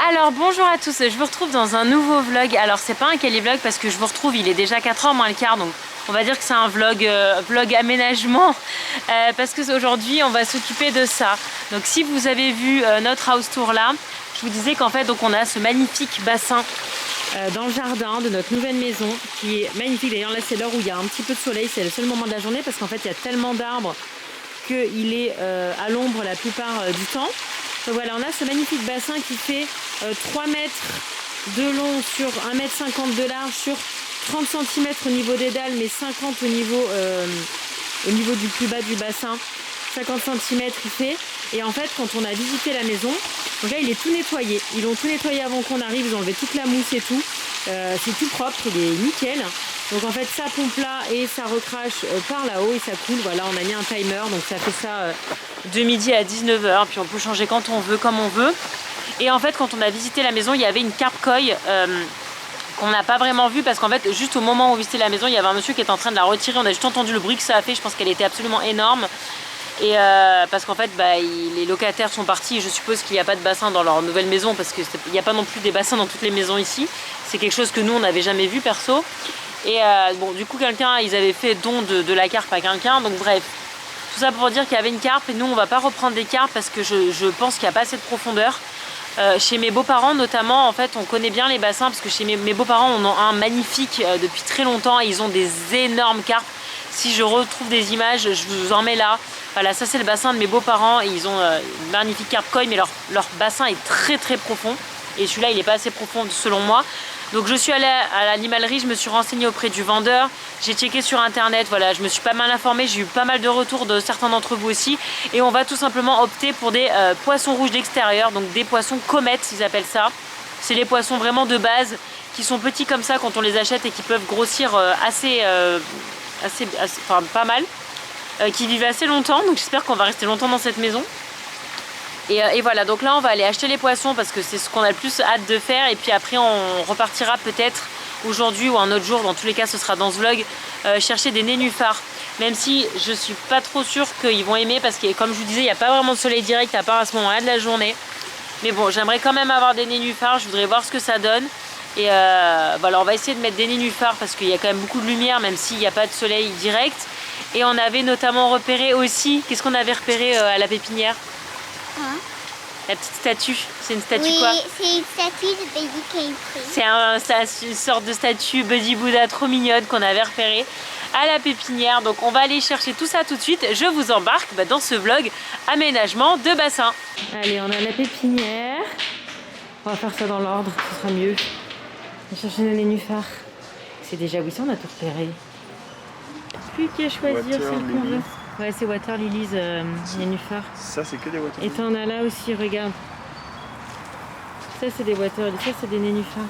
Alors bonjour à tous, je vous retrouve dans un nouveau vlog. Alors c'est pas un Cali vlog parce que je vous retrouve, il est déjà 4h moins le quart, donc on va dire que c'est un vlog, vlog aménagement parce qu'aujourd'hui on va s'occuper de ça. Donc si vous avez vu notre house tour là, je vous disais qu'en fait donc on a ce magnifique bassin dans le jardin de notre nouvelle maison qui est magnifique. D'ailleurs là c'est l'heure où il y a un petit peu de soleil, c'est le seul moment de la journée parce qu'en fait il y a tellement d'arbres qu'il est à l'ombre la plupart du temps. Donc voilà, on a ce magnifique bassin qui fait 3 mètres de long sur 1,50 m de large sur 30 cm au niveau des dalles, mais 50 au niveau du plus bas du bassin. 50 cm il fait. Et en fait, quand on a visité la maison, donc là il est tout nettoyé. Ils l'ont tout nettoyé avant qu'on arrive, ils ont enlevé toute la mousse et tout. C'est tout propre, il est nickel. Donc en fait ça pompe là et ça recrache par là-haut et ça coule. Voilà, on a mis un timer, donc ça fait ça de midi à 19 h. Puis on peut changer quand on veut, comme on veut. Et en fait quand on a visité la maison, il y avait une carpe koi qu'on n'a pas vraiment vue parce qu'en fait juste au moment où on visitait la maison, il y avait un monsieur qui était en train de la retirer. On a juste entendu le bruit que ça a fait, je pense qu'elle était absolument énorme. Et parce qu'en fait les locataires sont partis et je suppose qu'il n'y a pas de bassin dans leur nouvelle maison parce qu'il n'y a pas non plus des bassins dans toutes les maisons ici. C'est quelque chose que nous on n'avait jamais vu perso. Et bon, du coup ils avaient fait don de la carpe à quelqu'un, donc bref, tout ça pour dire qu'il y avait une carpe et nous on va pas reprendre des carpes parce que je pense qu'il n'y a pas assez de profondeur. Chez mes beaux-parents notamment, en fait on connaît bien les bassins parce que chez mes beaux-parents on en a un magnifique depuis très longtemps et ils ont des énormes carpes. Si je retrouve des images, je vous en mets là. Voilà, ça c'est le bassin de mes beaux-parents et ils ont une magnifique carpe koi, mais leur bassin est très très profond et celui-là il n'est pas assez profond selon moi. Donc je suis allée à l'animalerie, je me suis renseignée auprès du vendeur, j'ai checké sur internet, voilà, je me suis pas mal informée, j'ai eu pas mal de retours de certains d'entre vous aussi. Et on va tout simplement opter pour des poissons rouges d'extérieur, donc des poissons comètes ils appellent ça. C'est les poissons vraiment de base, qui sont petits comme ça quand on les achète et qui peuvent grossir enfin pas mal, qui vivent assez longtemps, donc j'espère qu'on va rester longtemps dans cette maison. Et voilà, donc là on va aller acheter les poissons parce que c'est ce qu'on a le plus hâte de faire. Et puis après on repartira peut-être aujourd'hui ou un autre jour, dans tous les cas ce sera dans ce vlog, chercher des nénuphars. Même si je suis pas trop sûre qu'ils vont aimer parce que comme je vous disais il n'y a pas vraiment de soleil direct à part à ce moment-là de la journée. Mais bon, j'aimerais quand même avoir des nénuphars, je voudrais voir ce que ça donne. Et voilà, on va essayer de mettre des nénuphars parce qu'il y a quand même beaucoup de lumière même s'il n'y a pas de soleil direct. Et on avait notamment repéré aussi, qu'est-ce qu'on avait repéré à la pépinière? Hein? La petite statue, c'est une statue quoi? Oui, c'est une statue de Baby Capri. C'est une sorte de statue Buddy Bouddha trop mignonne qu'on avait repérée à la pépinière. Donc on va aller chercher tout ça tout de suite. Je vous embarque dans ce vlog aménagement de bassin. Allez, on a la pépinière. On va faire ça dans l'ordre, ce sera mieux. On va chercher nos nénuphars. C'est déjà, oui, ça on a tout repéré. Plus qu'à choisir celle qu'on veut. Ouais, c'est Water Lilies nénuphars. Ça, c'est que des Water Lilies. Et t'en as là aussi, regarde. Ça, c'est des Water Lilies. Ça, c'est des nénuphars.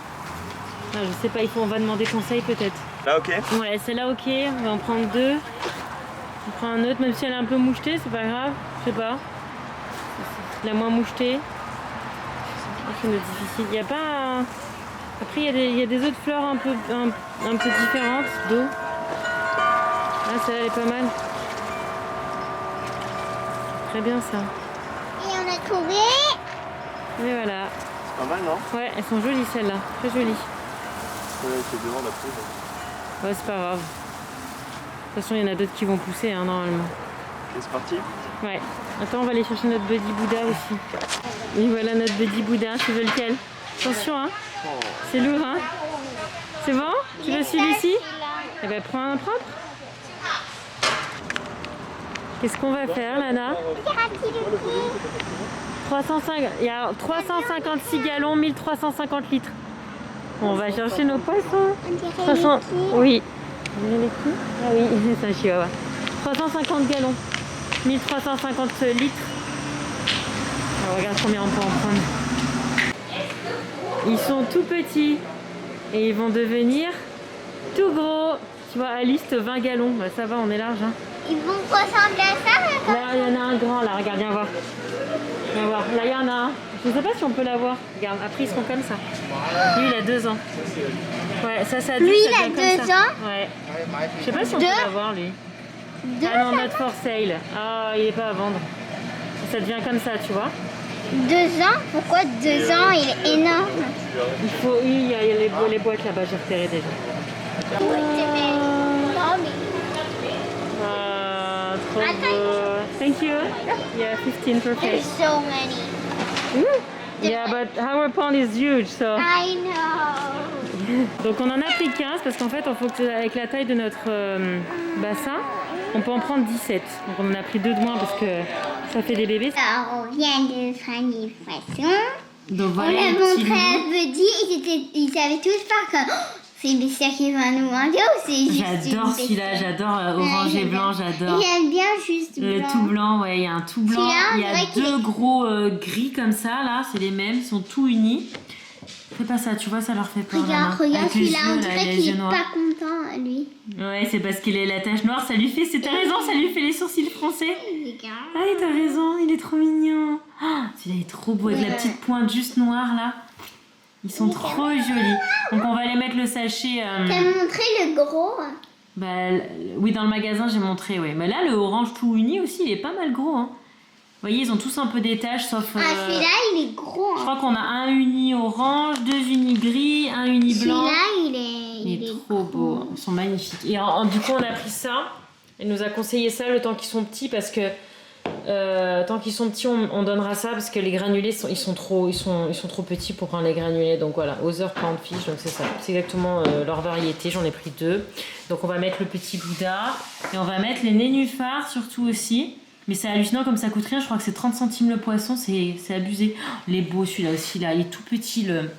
Ah, je sais pas, on va demander conseil peut-être. Là, ok? Ouais, celle-là, ok. On va en prendre deux. On prend un autre, même si elle est un peu mouchetée, c'est pas grave. Je sais pas. La moins mouchetée. C'est difficile. Il n'y a pas. Après, il y a des autres fleurs un peu différentes d'eau. Ah, celle-là, elle est pas mal. Très bien ça. Et on a trouvé. Et voilà. C'est pas mal, non? Ouais, elles sont jolies celles-là. Très jolies. Ouais, c'est devant la peau. Ouais, c'est pas grave. De toute façon, il y en a d'autres qui vont pousser, hein, normalement. Ok, c'est parti? Ouais. Attends, on va aller chercher notre Buddy Bouddha aussi. Et voilà notre Buddy Bouddha. Tu veux lequel? Attention, hein. Oh. C'est lourd, hein. C'est bon? Tu veux celui-ci? Eh ben, prends un propre. Qu'est-ce qu'on va faire, Lana? 350, il y a 356 gallons, 1350 litres. On va chercher nos poissons. 300, oui. Ah oui, c'est un chihuahua. 350 gallons, 1350 litres. Alors, regarde combien on peut en prendre. Ils sont tout petits et ils vont devenir tout gros. Tu vois, Alice, 20 gallons. Bah, ça va, on est large. Hein. Ils vont ressembler à ça? Là, il y en a un grand, là, regarde, viens voir. Viens voir. Là, il y en a un. Je ne sais pas si on peut l'avoir. Regarde, après, ils seront comme ça. Lui, il a 2 ans. Ouais, ça lui, il a 2 ans? Ouais. Je sais pas si on peut l'avoir, lui. Ah non, not for sale. Ah, il est pas à vendre. Ça devient comme ça, tu vois. 2 ans? Pourquoi 2 ans? Il est énorme. Il faut, oui, il y a les boîtes là-bas, j'ai repéré déjà. Ah, trop beau. Thank you. Yeah, 15, perfect. There's so many. Yeah, but our pond is huge, so. I know. Donc on en a pris 15 parce qu'en fait, avec la taille de notre bassin, on peut en prendre 17. Donc on en a pris 2 de moins parce que ça fait des bébés. Alors, on vient de faire des poissons. Donc On voilà. a les montré petits à loups. Buddy, ils savaient tous pas que c'est une bestiaire qui va nous manger ou c'est juste J'adore une celui-là, bestiaire? j'adore orange et blanc, j'adore. J'aime bien juste Le blanc. tout blanc, ouais, il y a un tout blanc. Celui-là, on Il y a dirait qu'il 2 est- gros gris comme ça, là, c'est les mêmes, ils sont tout unis. Fais pas ça, tu vois, ça leur fait peur. Regarde, Nana. regarde Avec les celui-là, on yeux, là, dirait les qu'il yeux est noirs. pas content, lui. Ouais, c'est parce qu'il a la tache noire, ça lui fait, t'as raison, ça lui fait les sourcils froncés. Regarde. Ah oui, t'as raison, il est trop mignon. Ah, celui-là est trop beau, avec la Ouais. petite pointe juste noire, là. Ils sont trop jolis. Donc on va les mettre le sachet... T'as montré le gros? Bah, oui, dans le magasin, j'ai montré, oui. Mais là, le orange tout uni aussi, il est pas mal gros, hein. Vous voyez, ils ont tous un peu des taches, sauf... Ah, celui-là, il est gros. Je Hein. crois qu'on a un uni orange, 2 unis gris, un uni blanc. Celui-là, Il est trop beau, ils sont magnifiques. Et du coup, on a pris ça. Elle nous a conseillé ça le temps qu'ils sont petits parce que tant qu'ils sont petits, on donnera ça parce que les granulés ils sont trop petits pour prendre les granulés. Donc voilà, Other Poundfish, donc c'est ça. C'est exactement leur variété. J'en ai pris 2. Donc on va mettre le petit Bouddha et on va mettre les nénuphars surtout aussi. Mais c'est hallucinant comme ça coûte rien. Je crois que c'est 30 centimes le poisson, c'est abusé. Oh, il est beau celui-là aussi là. Il est tout petit le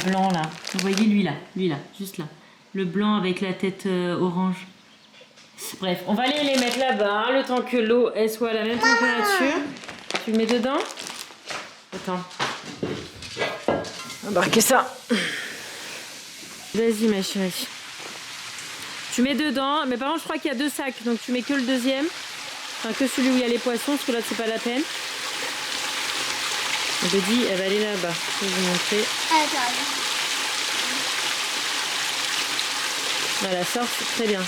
blanc là. Vous voyez lui là, juste là. Le blanc avec la tête orange. Bref, on va aller les mettre là-bas, le temps que l'eau elle soit à la même température. Tu le mets dedans? Attends. Embarquez ça. Vas-y ma chérie. Tu mets dedans, mais par contre je crois qu'il y a 2 sacs, donc tu mets que le deuxième. Enfin que celui où il y a les poissons, parce que là c'est pas la peine. Buddy, elle va aller là-bas. Je vais vous montrer. Attends. Voilà, sors, très bien.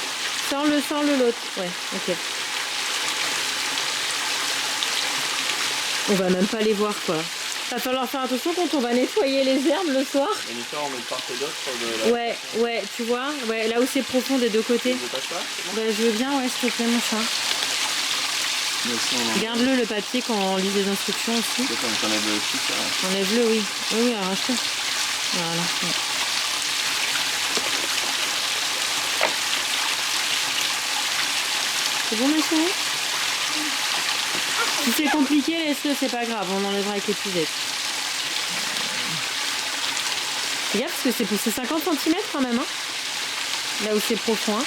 Sors-le l'autre. Ouais, ok. On va même pas les voir quoi. Va falloir faire attention quand on va nettoyer les herbes le soir. Et les faire, on met de part et d'autre de la... Ouais, tu vois, ouais, là où c'est profond des 2 côtés. Tu veux pas ça? Bah, je veux bien, ouais, s'il te plaît, mon chat. Mais si on Garde-le le papier quand on lit les instructions aussi. peut-être on enlève le truc, ça. Enlève-le, oui. Oui, arrache-le. Voilà. Ouais. C'est bon, ma chérie? Si c'est compliqué, laisse-le, c'est pas grave, on enlèvera avec les puzettes. Regarde, parce que c'est 50 cm quand même, hein. Là où c'est profond, hein.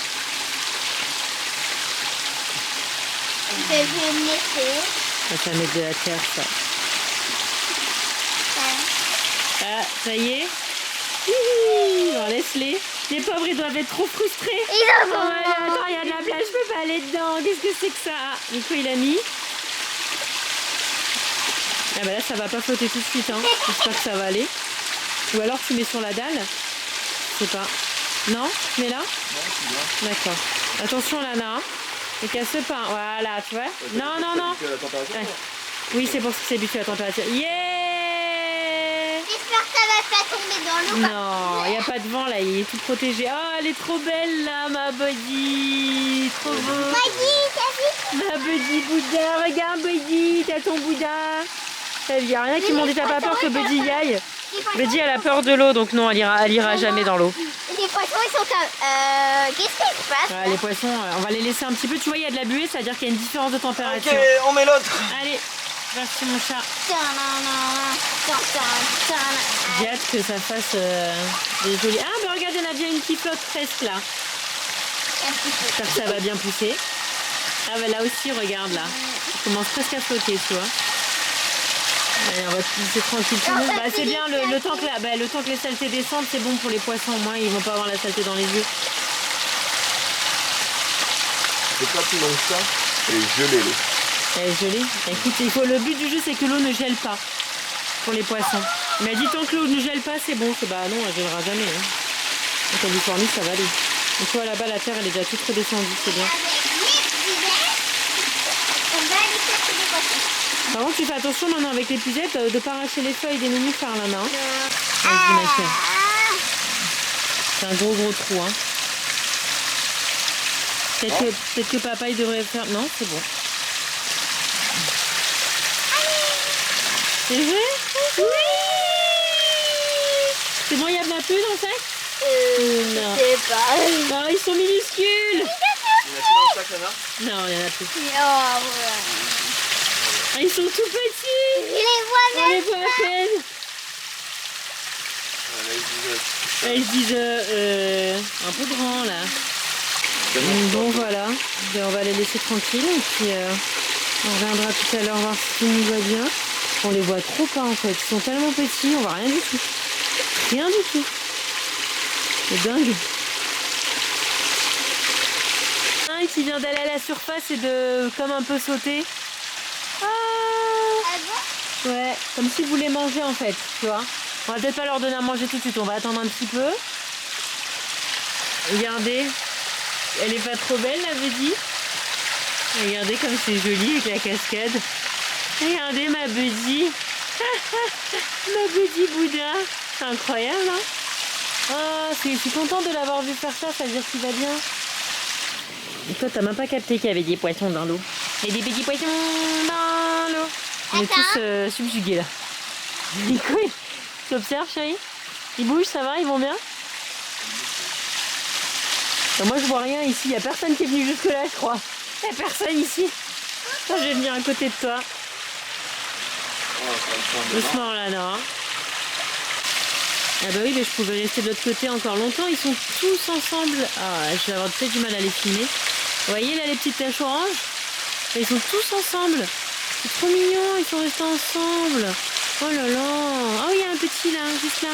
Je vais le mettre. Ça va mettre de la terre, ça. Ah, ça y est. Hihi, alors laisse-les. Les pauvres, ils doivent être trop frustrés. Ils ont Attends, il y a de la place, je peux pas aller dedans. Qu'est-ce que c'est que ça? Nico, il a mis. Ah bah là, ça va pas flotter tout de suite, hein. J'espère que ça va aller. Ou alors tu mets sur la dalle. Je sais pas. Non? Tu mets là? D'accord. Attention, Lana. Ne casse pas. Voilà, tu vois? Non, non, non. La température, Ouais. Oui, c'est pour ce que c'est habitué à la température. Yeah! J'espère que ça va pas tomber dans l'eau. Non, il n'y a pas de vent là, il est tout protégé. Oh, elle est trop belle là, ma Buddy. Trop beau. Vas-y, t'as vu? Ma Buddy Bouddha, regarde Buddy, t'as ton Bouddha. Il n'y a rien qui m'en dit, t'as pas peur que Buddy y aille? Buddy, elle a peur de l'eau, donc non, elle ira jamais dans l'eau. Les poissons, ils sont comme... qu'est-ce qui se passe? Ouais, les poissons, on va les laisser un petit peu. Tu vois, il y a de la buée, ça veut dire qu'il y a une différence de température. Ok, on met l'autre. Allez, merci mon chat. J'ai hâte que ça fasse des jolis... Ah, mais regarde, il y en a bien une qui flotte presque là. J'espère que ça va bien pousser. Ah, bah là aussi, regarde là. Ça commence presque à flotter, tu vois. Allez, on va se laisser tranquille tout le monde. Bah, c'est bien, le temps que les saletés descendent, c'est bon pour les poissons. Au moins, ils vont pas avoir la saleté dans les yeux. C'est pas plus long que ça. Et gelé l'eau. Elle est gelée. Écoute, le but du jeu, c'est que l'eau ne gèle pas pour les poissons. Il m'a dit tant que l'eau ne gèle pas, c'est bon. Bah non, elle gèlera jamais. Hein. En Californie, ça va aller. Donc toi, là-bas, la terre, elle est déjà toute redescendue, c'est bien. On va aller chercher des poissons. Par contre, tu fais attention maintenant avec l'épuisette de ne pas arracher les feuilles des nénuphars là, non? Vas-y, ma chère. C'est un gros trou, hein. Peut-être que papa, il devrait faire... Non, c'est bon. C'est vrai? Oui! C'est bon, il y a de la pluie dans le sac? Non. Je sais pas. Non, ils sont minuscules! Il y en a plus dans le sac, Anna? Non, il y en a plus. Oh, voilà. Ah, ils sont tout petits! Je les vois On les même voit à peine! Là, Ils disent un peu grand là. Bon voilà, ben, on va les laisser tranquilles et puis on reviendra tout à l'heure voir si tout nous va bien. On les voit trop pas en fait, ils sont tellement petits, on voit rien du tout. Rien du tout. C'est dingue. Un qui vient d'aller à la surface et de comme un peu sauter. Ah Ah ouais, comme s'ils voulaient manger en fait, tu vois. On va peut-être pas leur donner à manger tout de suite, on va attendre un petit peu. Regardez, elle est pas trop belle la Buddy. Regardez comme c'est joli avec la cascade. Regardez ma Buddy. Ma Buddy Bouddha. C'est incroyable, hein. Oh, je suis contente de l'avoir vu faire ça, ça veut dire qu'il va bien. Et toi, t'as même pas capté qu'il y avait des poissons dans l'eau. Et des petits poissons dans l'eau. On est tous subjugués là. Nico, tu observes, chérie? Ils bougent, ça va? Ils vont bien? Moi je vois rien ici, il n'y a personne qui est venu jusque là je crois. Il n'y a personne ici. Moi, je vais venir à côté de toi. Doucement là, non. Ah bah oui, mais je pouvais rester de l'autre côté encore longtemps. Ils sont tous ensemble. Ah, je vais avoir peut-être du mal à les filmer. Vous voyez là les petites taches oranges? Ils sont tous ensemble. C'est trop mignon, ils sont restés ensemble. Oh là là. Oh, il y a un petit là, juste là.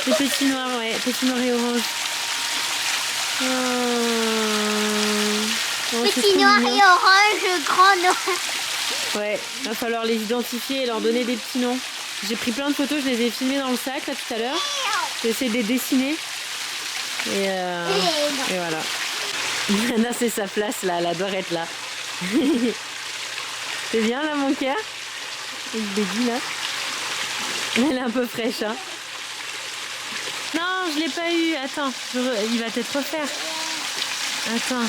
Le petit noir, ouais, petit noir et orange. Oh, petit noir et orange, grand noir. Ouais, va falloir les identifier et leur donner des petits noms. J'ai pris plein de photos, je les ai filmées dans le sac là tout à l'heure. J'ai essayé de les dessiner. Et voilà. Yana, c'est sa place là, elle adore être là. C'est bien là mon cœur? Avec Baby là. Elle est un peu fraîche, hein. Non, je l'ai pas eu. Attends, il va peut-être refaire. Attends.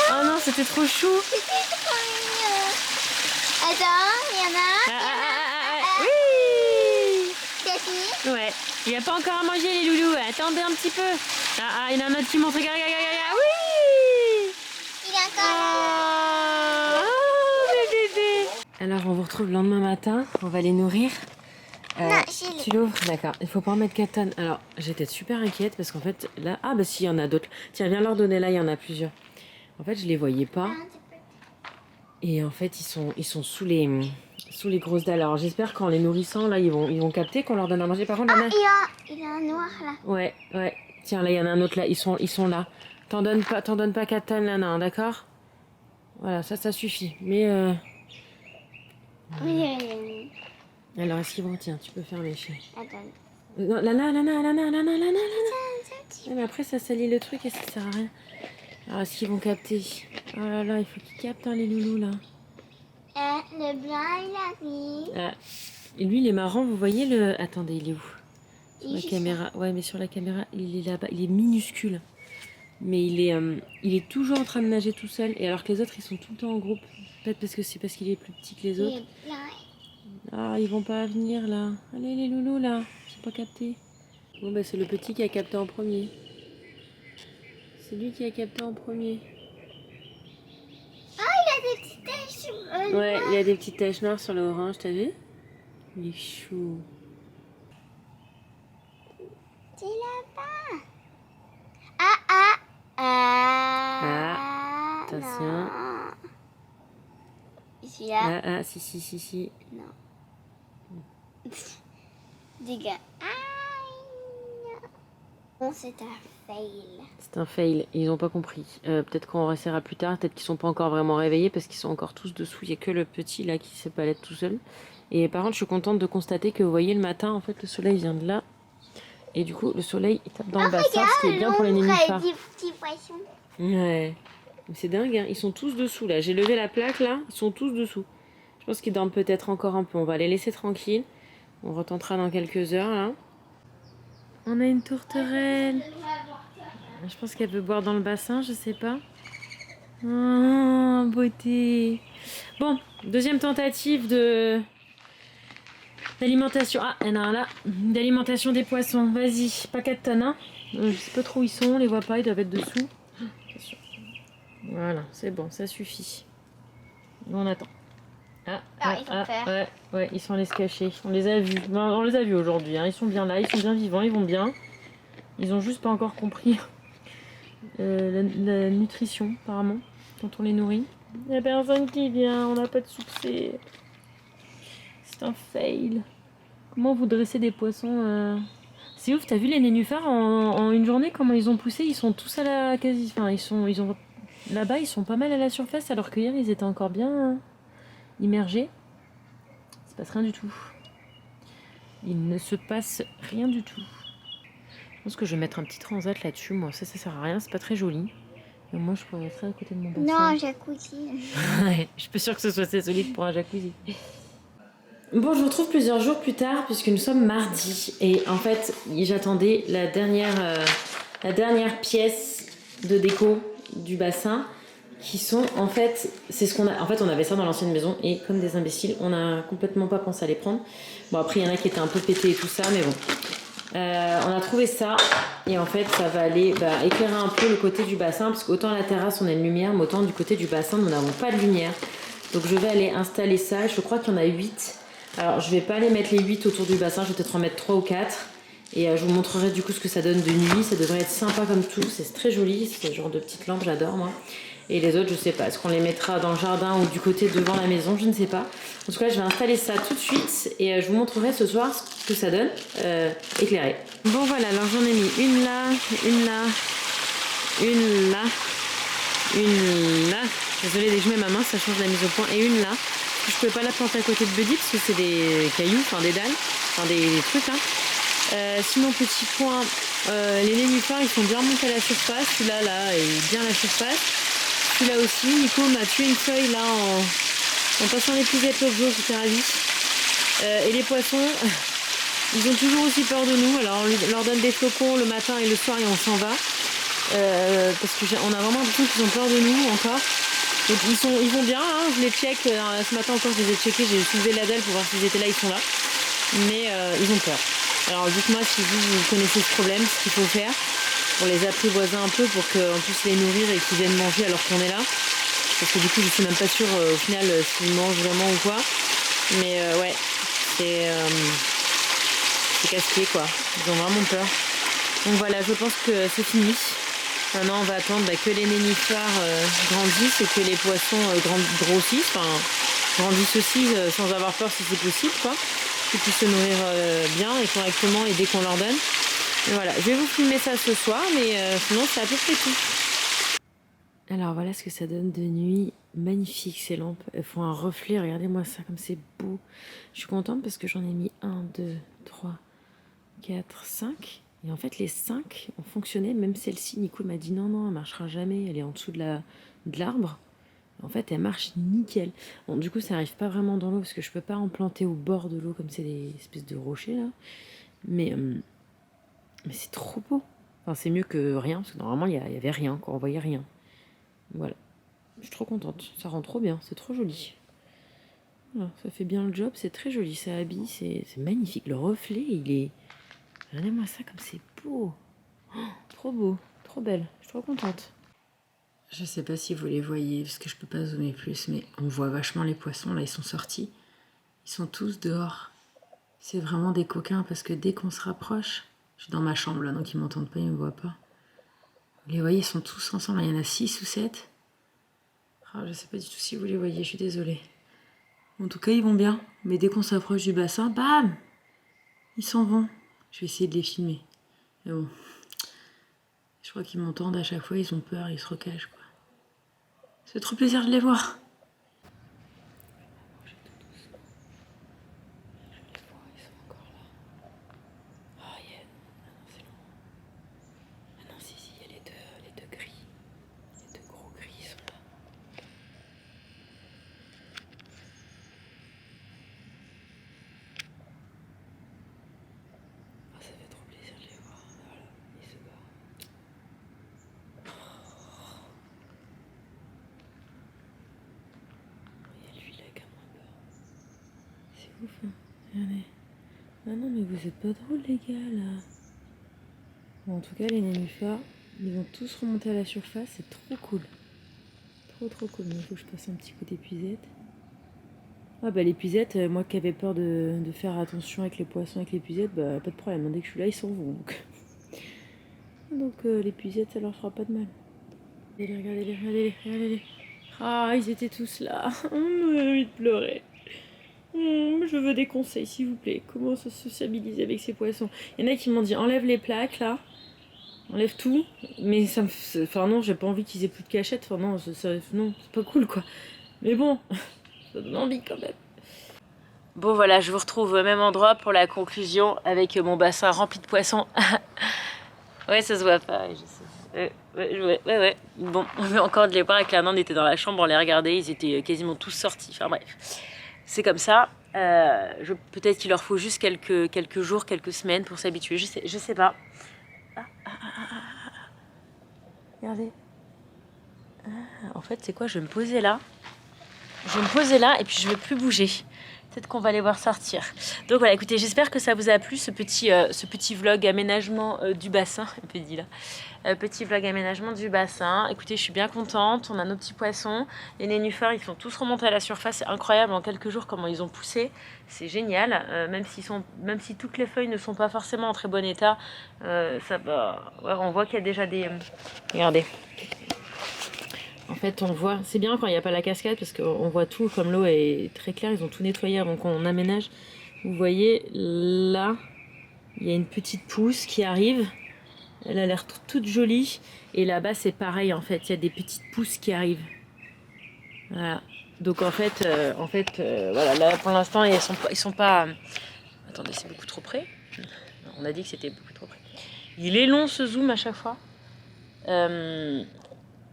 Oh non, c'était trop chou. C'était trop mignon. Attends, il y en a. Oui. C'est fini? Ouais. Il n'y a pas encore à manger les loulous. Attendez un petit peu. Il y en a un autre qui montre. Regarde. Oui. Il est encore là. Oh, mes bébés. Alors, on vous retrouve le lendemain matin. On va les nourrir. Tu l'ouvres? D'accord. Il faut pas en mettre 4 tonnes. Alors, j'étais super inquiète parce qu'en fait, là... Ah, bah si, il y en a d'autres. Tiens, viens leur donner là, il y en a plusieurs. En fait, je les voyais pas. Et en fait, ils sont sous les grosses dalles. Alors, j'espère qu'en les nourrissant, là, ils vont capter qu'on leur donne à manger. Par contre, Il y a un noir là. Ouais. Tiens, là, il y en a un autre là. Ils sont là. T'en donnes pas 4 tonnes là, non, d'accord? Voilà, ça suffit. Mais... Oui. Alors, est-ce qu'ils vont... Tiens, tu peux fermer, chérie. Attends. Non, là. Ouais, mais après, ça salit le truc et ça sert à rien. Alors, est-ce qu'ils vont capter? Oh là là, il faut qu'ils captent, hein, les loulous, là. Le blanc, il arrive. Ah. Et lui, il est marrant, vous voyez le... Attendez, il est où? Sur Il la est caméra. Ouais, mais sur la caméra, il est là-bas. Il est minuscule. Mais il est toujours en train de nager tout seul. Et alors que les autres, ils sont tout le temps en groupe. Peut-être parce qu'il est plus petit que les autres. Il est blanc. Ah, ils vont pas venir, là. Allez, les loulous, là. Ils sont pas captés. Bon, bah, c'est le petit qui a capté en premier. C'est lui qui a capté en premier. Oh, il a des petites taches sur le Ouais, noir. il a des petites taches noires sur le orange, t'as vu? Il est chou. C'est là-bas. Attention. Non. Celui-là. Si. Non. Dégâts. Bon, c'est un fail. C'est un fail, ils ont pas compris. Peut-être qu'on restera plus tard, peut-être qu'ils sont pas encore vraiment réveillés parce qu'ils sont encore tous dessous. Il y a que le petit là qui sait pas l'être tout seul. Et par contre, je suis contente de constater que vous voyez le matin, en fait, le soleil vient de là. Et du coup, le soleil il tape dans le bassin, ce qui est bien pour les nénuphars. Des petits poissons. Ouais. C'est dingue, hein. Ils sont tous dessous là. J'ai levé la plaque là, ils sont tous dessous. Je pense qu'ils dorment peut-être encore un peu. On va les laisser tranquilles. On retentera dans quelques heures là. On a une tourterelle. Je pense qu'elle veut boire dans le bassin, je sais pas. Oh, beauté. Bon, deuxième tentative d'alimentation. Ah, il y en a un là. D'alimentation des poissons. Vas-y, pas 4 tonnes. Hein. Je sais pas trop où ils sont, on les voit pas, ils doivent être dessous. Voilà, c'est bon, ça suffit. Nous, on attend. Ils ont peur. Ouais, ils sont allés se cacher. On les a vus. On les a vus aujourd'hui. Hein. Ils sont bien là, ils sont bien vivants, ils vont bien. Ils ont juste pas encore compris la nutrition, apparemment, quand on les nourrit. Il n'y a personne qui vient, on n'a pas de succès. C'est un fail. Comment vous dressez des poissons C'est ouf, t'as vu les nénuphars en une journée, comment ils ont poussé? Ils sont tous à la quasi. Enfin, ils ont. Là-bas, ils sont pas mal à la surface, alors que hier, ils étaient encore bien immergés. Il se passe rien du tout. Il ne se passe rien du tout. Je pense que je vais mettre un petit transat là-dessus, moi. Ça sert à rien, c'est pas très joli. Et moi, je pourrais être à côté de mon bassin. Non, jacuzzi. Ouais, je suis pas sûre que ce soit assez solide pour un jacuzzi. Bon, je vous retrouve plusieurs jours plus tard, puisque nous sommes mardi. Et en fait, j'attendais la dernière pièce de déco du bassin, qui sont, en fait, c'est ce qu'on a. En fait, on avait ça dans l'ancienne maison, et comme des imbéciles, on a complètement pas pensé à les prendre. Bon, après, il y en a qui étaient un peu pétés et tout ça, mais bon. On a trouvé ça, et en fait, ça va aller éclairer un peu le côté du bassin, parce qu'autant à la terrasse, on a une lumière, mais autant du côté du bassin, nous n'avons pas de lumière. Donc, je vais aller installer ça. Je crois qu'il y en a 8. Alors, je vais pas aller mettre les 8 autour du bassin, je vais peut-être en mettre 3 ou 4. Et je vous montrerai du coup ce que ça donne de nuit. Ça devrait être sympa comme tout, c'est très joli. C'est ce genre de petites lampes, j'adore moi. Et les autres, je sais pas. Est-ce qu'on les mettra dans le jardin ou du côté devant la maison? Je ne sais pas. En tout cas, je vais installer ça tout de suite. Et je vous montrerai ce soir ce que ça donne éclairé. Bon voilà, alors j'en ai mis une là, une là, une là, une là. Désolée, dès que je mets ma main, ça change la mise au point. Et une là. Je pouvais pas la planter à côté de Buddy parce que c'est des cailloux, enfin des dalles, enfin des trucs là. Sinon, petit point, les nénuphars ils sont bien remontés à la surface. Celui-là est bien à la surface. Celui-là aussi, Nico m'a tué une feuille là en passant l'épuisette l'autre jour, j'étais ravie. Et les poissons, ils ont toujours aussi peur de nous. Alors on leur donne des flocons le matin et le soir et on s'en va. Parce qu'on a vraiment l'impression qu'ils ont peur de nous encore. Donc, ils vont bien, hein, je les check. Ce matin encore, je les ai checkés, j'ai soulevé la dalle pour voir s'ils étaient là, ils sont là. Mais ils ont peur. Alors dites-moi si vous connaissez ce problème, ce qu'il faut faire pour les apprivoiser un peu, pour qu'on puisse les nourrir et qu'ils viennent manger alors qu'on est là. Parce que du coup, je suis même pas sûre au final s'ils mangent vraiment ou quoi. Mais ouais, c'est casse-pied quoi. Ils ont vraiment peur. Donc voilà, je pense que c'est fini. Maintenant, on va attendre que les nénuphars grandissent et que les poissons grossissent, enfin grandissent aussi sans avoir peur si c'est possible, quoi. Qu'ils puissent se nourrir bien et correctement et dès qu'on leur donne. Et voilà, je vais vous filmer ça ce soir, mais sinon c'est à peu près tout. Alors voilà ce que ça donne de nuit. Magnifique ces lampes, elles font un reflet, regardez-moi ça comme c'est beau. Je suis contente parce que j'en ai mis 1, 2, 3, 4, 5. Et en fait, les 5 ont fonctionné, même celle-ci, Nico m'a dit non, elle marchera jamais, elle est en dessous de l'arbre. En fait, elle marche nickel. Bon, du coup, ça n'arrive pas vraiment dans l'eau, parce que je peux pas en planter au bord de l'eau, comme c'est des espèces de rochers, là. Mais c'est trop beau. Enfin, c'est mieux que rien, parce que normalement, il y avait rien, quoi, on voyait rien. Voilà. Je suis trop contente, ça rend trop bien, c'est trop joli. Voilà, ça fait bien le job, c'est très joli, ça habille, c'est magnifique. Le reflet, il est... Regardez-moi ça comme c'est beau. Oh, trop beau, trop belle. Je suis trop contente. Je sais pas si vous les voyez, parce que je peux pas zoomer plus, mais on voit vachement les poissons. Là, ils sont sortis. Ils sont tous dehors. C'est vraiment des coquins, parce que dès qu'on se rapproche... Je suis dans ma chambre, là, donc ils m'entendent pas, ils me voient pas. Vous les voyez, ils sont tous ensemble. Il y en a 6 ou 7. Oh, je sais pas du tout si vous les voyez, je suis désolée. En tout cas, ils vont bien. Mais dès qu'on s'approche du bassin, bam! Ils s'en vont. Je vais essayer de les filmer. Mais bon. Je crois qu'ils m'entendent à chaque fois, ils ont peur, ils se recachent, quoi. C'est trop plaisir de les voir. ouf. Regardez. Ah non, mais vous êtes pas drôles, les gars, là. Bon, en tout cas, les nénuphars, ils vont tous remonter à la surface. C'est trop cool. Trop cool. Mais il faut que je passe un petit coup d'épuisette. Ah bah l'épuisette, moi qui avais peur de faire attention avec les poissons, avec l'épuisette, bah pas de problème. Dès que je suis là, ils s'en vont. Donc l'épuisette, ça leur fera pas de mal. Regardez-les. Ah, ils étaient tous là. On a envie de pleurer. Je veux des conseils, s'il vous plaît. Comment se sociabiliser avec ces poissons? Il y en a qui m'ont dit enlève les plaques là, enlève tout. Mais ça me. Enfin, non, j'ai pas envie qu'ils aient plus de cachette. Enfin, non, non, c'est pas cool quoi. Mais bon, ça donne envie quand même. Bon, voilà, je vous retrouve au même endroit pour la conclusion avec mon bassin rempli de poissons. Ouais, ça se voit pas, je sais. Ouais. Bon, on veut encore de les voir avec la main, on était dans la chambre, on les regardait, ils étaient quasiment tous sortis. Enfin bref, c'est comme ça. Peut-être qu'il leur faut juste quelques jours, quelques semaines pour s'habituer, je sais pas. Regardez. En fait, c'est quoi? Je vais me poser là. Et puis je vais plus bouger. Peut-être qu'on va les voir sortir. Donc voilà, écoutez, j'espère que ça vous a plu, ce petit vlog aménagement du bassin. Petit vlog aménagement du bassin. Écoutez, je suis bien contente. On a nos petits poissons. Les nénuphars, ils sont tous remontés à la surface. C'est incroyable en quelques jours comment ils ont poussé. C'est génial. Même si toutes les feuilles ne sont pas forcément en très bon état, ça va. Ouais, on voit qu'il y a déjà des. Regardez. En fait, on voit, c'est bien quand il n'y a pas la cascade parce qu'on voit tout, comme l'eau est très claire, ils ont tout nettoyé avant qu'on aménage. Vous voyez, là, il y a une petite pousse qui arrive. Elle a l'air toute jolie. Et là-bas, c'est pareil, en fait, il y a des petites pousses qui arrivent. Voilà. Donc, en fait, voilà, là, pour l'instant, ils sont pas... Attendez, c'est beaucoup trop près. On a dit que c'était beaucoup trop près. Il est long, ce zoom, à chaque fois.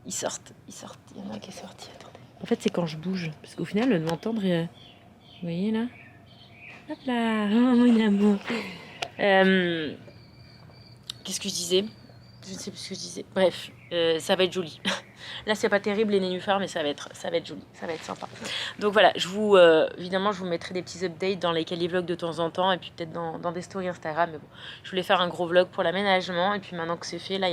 Ils sortent. Il y en a un qui est sorti. Attendez. En fait, c'est quand je bouge. Parce qu'au final, de m'entendre. Vous voyez là? Hop là! Oh mon amour! Qu'est-ce que je disais? Je ne sais plus ce que je disais. Bref, ça va être joli. Là, c'est pas terrible les nénuphars, mais ça va être joli. Ça va être sympa. Donc voilà, évidemment, je vous mettrai des petits updates dans les Calivlogs de temps en temps. Et puis peut-être dans des stories Instagram. Mais bon, je voulais faire un gros vlog pour l'aménagement. Et puis maintenant que c'est fait, là,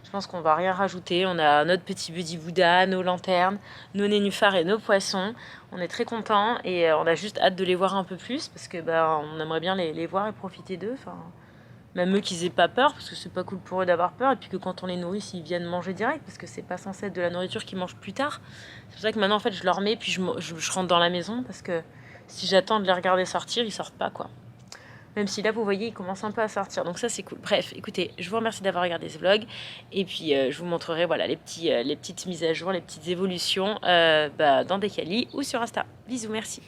je pense qu'on va rien rajouter. On a notre petit Buddy Bouddha, nos lanternes, nos nénuphars et nos poissons. On est très contents et on a juste hâte de les voir un peu plus parce que on aimerait bien les voir et profiter d'eux. Enfin, même eux qu'ils aient pas peur parce que c'est pas cool pour eux d'avoir peur et puis que quand on les nourrit, ils viennent manger direct parce que c'est pas censé être de la nourriture qu'ils mangent plus tard. C'est pour ça que maintenant en fait je leur mets puis je rentre dans la maison parce que si j'attends de les regarder sortir, ils sortent pas quoi. Même si là, vous voyez, ils commencent un peu à sortir. Donc ça, c'est cool. Bref, écoutez, je vous remercie d'avoir regardé ce vlog. Et puis, je vous montrerai voilà, les petites mises à jour, les petites évolutions dans des Cali ou sur Insta. Bisous, merci.